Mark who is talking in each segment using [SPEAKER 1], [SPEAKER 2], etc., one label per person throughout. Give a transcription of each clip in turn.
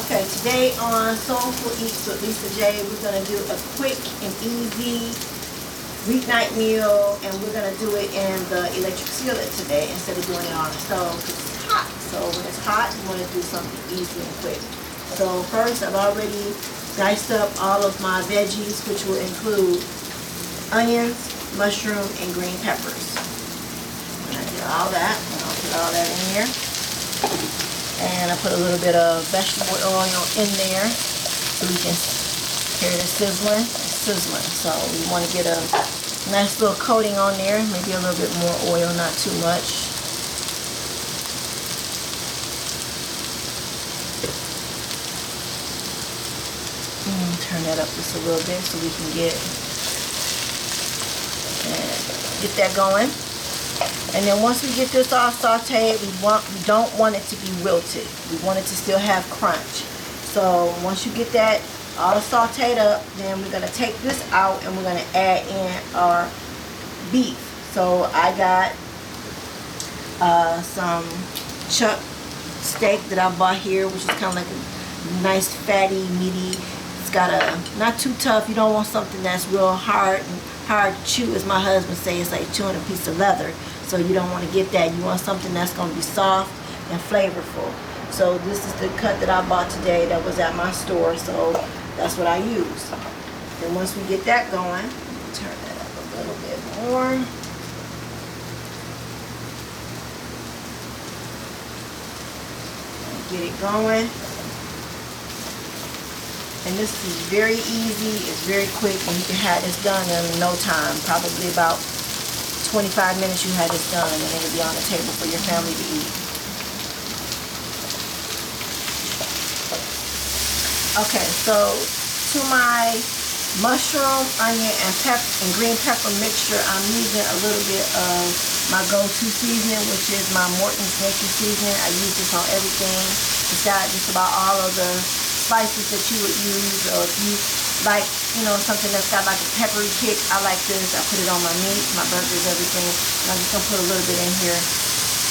[SPEAKER 1] Okay, today on Soulful Eats with Lisa J, we're going to do a quick and easy weeknight meal, and we're going to do it in the electric skillet today instead of doing it on the stove because it's hot. So when it's hot, you want to do something easy and quick. So first, I've already diced up all of my veggies, which will include onions, mushroom, and green peppers. And I did all that, and I'll put all that in here. And I put a little bit of vegetable oil in there so we can hear it sizzling. So we want to get a nice little coating on there, maybe a little bit more oil, not too much. Turn that up just a little bit so we can get that going. And then once we get this all sauteed, we don't want it to be wilted. We want it to still have crunch. So once you get that all sauteed up, then we're going to take this out and we're going to add in our beef. So I got some chuck steak that I bought here, which is kind of like a nice fatty, meaty. It's got not too tough. You don't want something that's real hard to chew, as my husband says. It's like chewing a piece of leather. So you don't want to get that. You want something that's going to be soft and flavorful. So this is the cut that I bought today that was at my store. So that's what I use. And once we get that going, turn that up a little bit more. Get it going. And this is very easy. It's very quick, and you can have this done in no time. Probably about 25 minutes you have this done, and it'll be on the table for your family to eat. Okay, so to my mushroom, onion, and green pepper mixture, I'm using a little bit of my go-to seasoning, which is my Morton's Nature seasoning. I use this on everything. It's got just about all of the spices that you would use, or if you like, you know, something that's got like a peppery kick, I like this. I put it on my meat, my burgers, everything. And I'm just going to put a little bit in here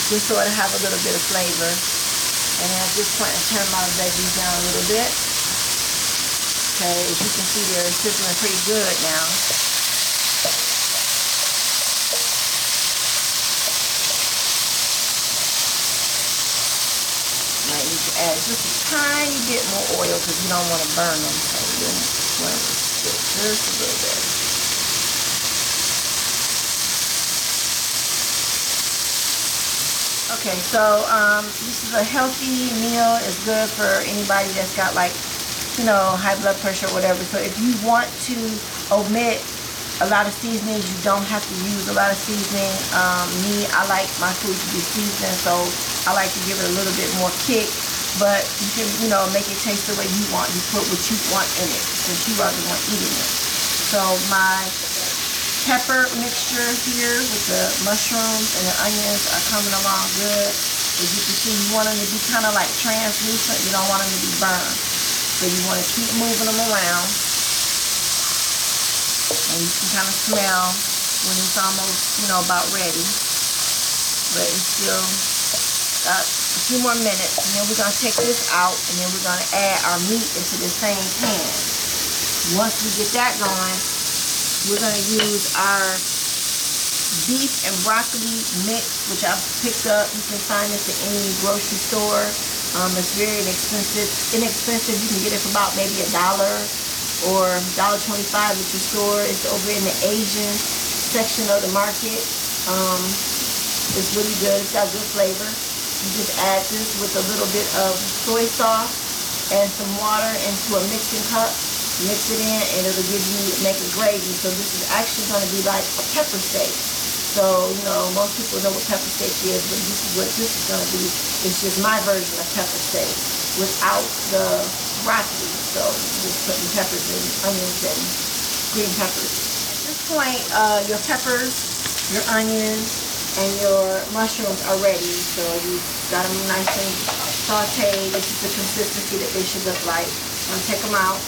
[SPEAKER 1] just so it have a little bit of flavor. And then at this point, I turn my veggies down a little bit. Okay, as you can see, they're sizzling pretty good now. Might need to add just a tiny bit more oil because you don't want to burn them. So you want to stick just a little bit. Okay, so this is a healthy meal. It's good for anybody that's got, like, you know, high blood pressure or whatever. So if you want to omit a lot of seasonings, you don't have to use a lot of seasoning. Me, I like my food to be seasoned, so I like to give it a little bit more kick. But you can, you know, make it taste the way you want. You put what you want in it, since you are the one eating it. So my pepper mixture here with the mushrooms and the onions are coming along good. As you can see, you want them to be kind of like translucent. You don't want them to be burned. So you want to keep moving them around. And you can kind of smell when it's almost, you know, about ready. But it's still got a few more minutes. And then we're going to take this out, and then we're going to add our meat into the same pan. Once we get that going, we're going to use our beef and broccoli mix, which I've picked up. You can find this at any grocery store. It's very inexpensive. You can get it for about maybe $1 or $1.25 at your store. It's over in the Asian section of the market. It's really good. It's got good flavor. You just add this with a little bit of soy sauce and some water into a mixing cup. Mix it in and it'll make a gravy. So this is actually going to be like a pepper steak. So, you know, most people know what pepper steak is, but this is what this is going to be. It's just my version of pepper steak without the broccoli. So just putting peppers and onions and green peppers. At this point, your peppers, your onions, and your mushrooms are ready. So you got them nice and sauteed. This is the consistency that they should look like. I'm going to take them out.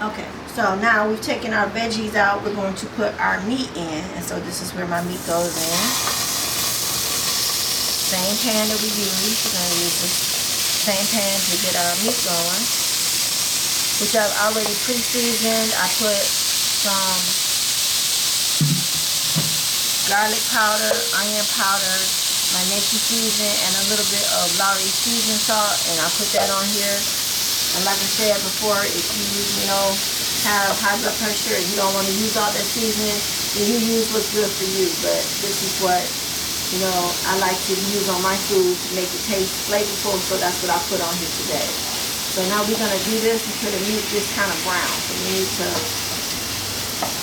[SPEAKER 1] Okay, so now we've taken our veggies out. We're going to put our meat in, and so this is where my meat goes in. Same pan that we use. We're going to use this same pan to get our meat going, which I've already pre-seasoned. I put some garlic powder, onion powder, my nature season, and a little bit of Lowry seasoning salt, and I put that on here. And like I said before, if you have high blood pressure and you don't want to use all that seasoning, then you use what's good for you. But this is what, I like to use on my food to make it taste flavorful, so that's what I put on here today. So now we're going to do this until the meat gets kind of brown. So we need to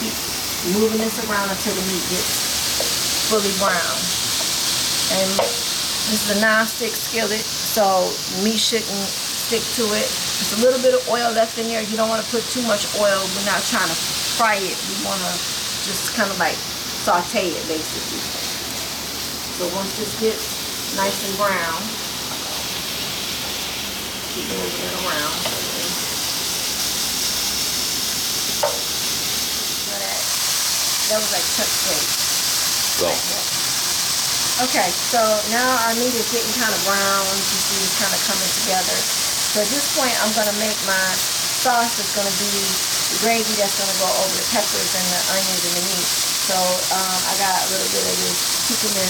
[SPEAKER 1] keep moving this around until the meat gets fully brown. And this is a non-stick skillet, so meat shouldn't stick to it. There's a little bit of oil left in there. You don't want to put too much oil. We're not trying to fry it. We want to just kind of like saute it, basically. So once this gets nice and brown, keep moving it around. So that was like Chuck steak. Right. Okay, so now our meat is getting kind of brown. You can see it's kind of coming together. So at this point, I'm going to make my sauce that's going to be the gravy that's going to go over the peppers and the onions and the meat. So I got a little bit of this cumin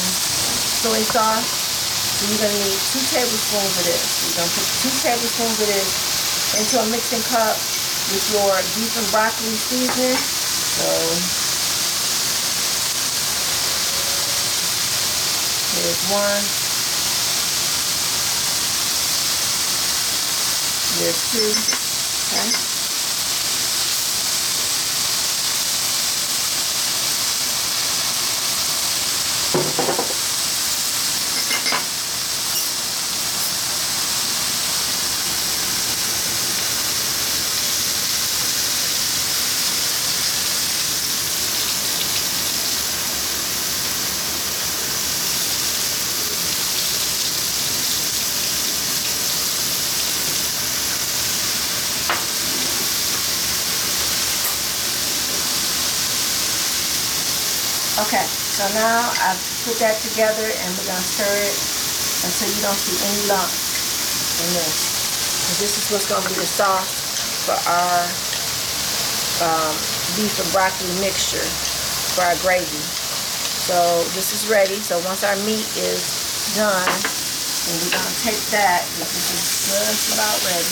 [SPEAKER 1] soy sauce. So you're going to need 2 tablespoons of this. You're going to put 2 tablespoons of this into a mixing cup with your beef and broccoli seasoning. So here's 1. There's 2, okay. Okay, so now I've put that together and we're going to stir it until you don't see any lumps in this. And this is what's going to be the sauce for our beef and broccoli mixture for our gravy. So this is ready. So once our meat is done, then we're going to take that. This is just about ready.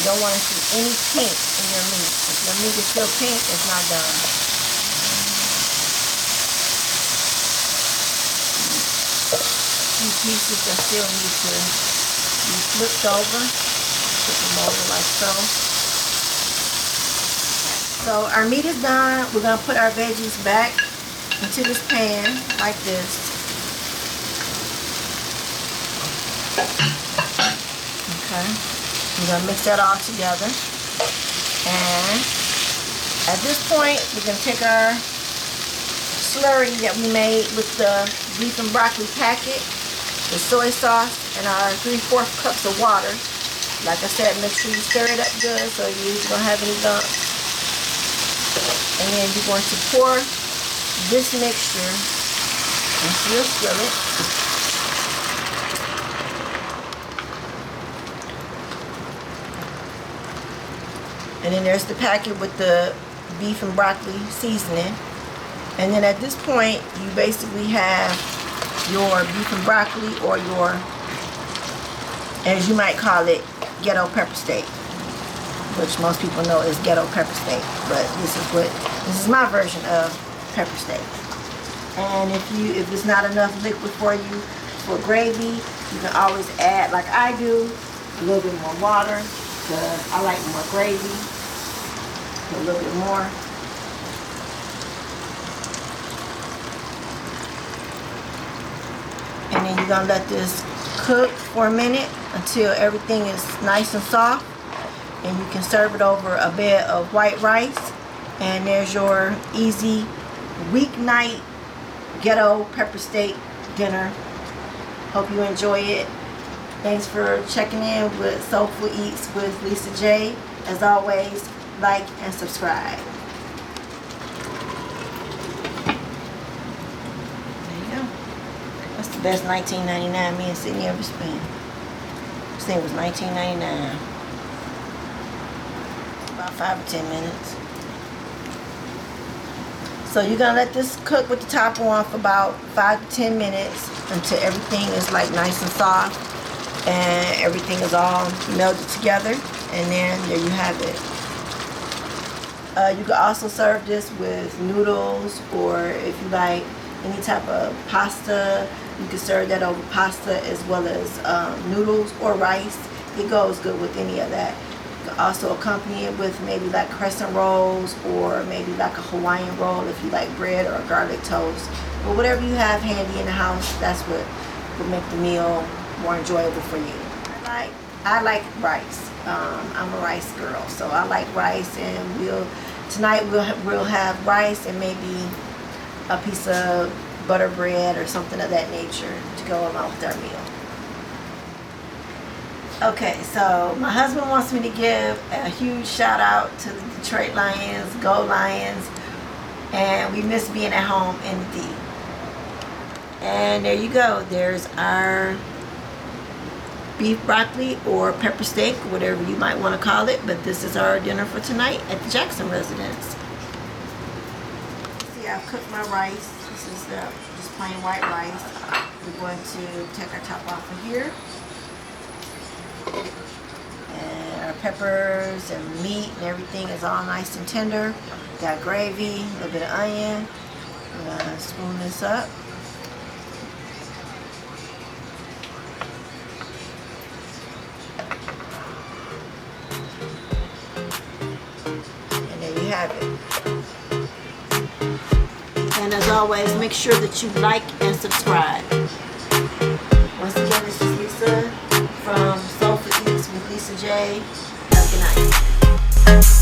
[SPEAKER 1] You don't want to see any pink in your meat. If your meat is still pink, it's not done. These pieces that still need to be flipped over. Flip them over like so. So our meat is done. We're going to put our veggies back into this pan like this. Okay. We're going to mix that all together. And at this point, we're going to take our slurry that we made with the beef and broccoli packet, the soy sauce, and our 3/4 cups of water. Like I said, make sure you stir it up good so you don't have any lumps. And then you're going to pour this mixture into your skillet. And then there's the packet with the beef and broccoli seasoning. And then at this point, you basically have your beef and broccoli, or your, as you might call it, ghetto pepper steak, which most people know is ghetto pepper steak, but this is my version of pepper steak. And if it's not enough liquid for you for gravy, you can always add, like I do, a little bit more water, because I like more gravy. A little bit more. And then you're gonna let this cook for a minute until everything is nice and soft, and you can serve it over a bed of white rice. And there's your easy weeknight ghetto pepper steak dinner. Hope you enjoy it. Thanks for checking in with Soulful Eats with Lisa J. As always, like and subscribe. There you go. That's the best $19.99 me and Sydney ever spent. This thing was $19.99. About 5 or 10 minutes. So you're gonna let this cook with the top on for about 5 to 10 minutes until everything is like nice and soft and everything is all melted together. And then there you have it. You can also serve this with noodles, or if you like any type of pasta, you can serve that over pasta as well as noodles or rice. It goes good with any of that. You can also accompany it with maybe like crescent rolls, or maybe like a Hawaiian roll if you like bread, or a garlic toast. But whatever you have handy in the house, that's what will make the meal more enjoyable for you. I like rice. I'm a rice girl, so I like rice, and tonight we'll have rice and maybe a piece of butter bread or something of that nature to go along with our meal. Okay, so my husband wants me to give a huge shout out to the Detroit Lions, Go Lions, and we miss being at home in the D. And there you go. There's our beef broccoli or pepper steak, whatever you might want to call it, but this is our dinner for tonight at the Jackson residence. See, I've cooked my rice. This is just plain white rice. We're going to take our top off of here. And our peppers and meat and everything is all nice and tender. Got gravy, a little bit of onion. I'm gonna spoon this up. And there you have it. And as always, make sure that you like and subscribe. Once again, this is Lisa from Soulful Eats with Lisa J. Have a good night.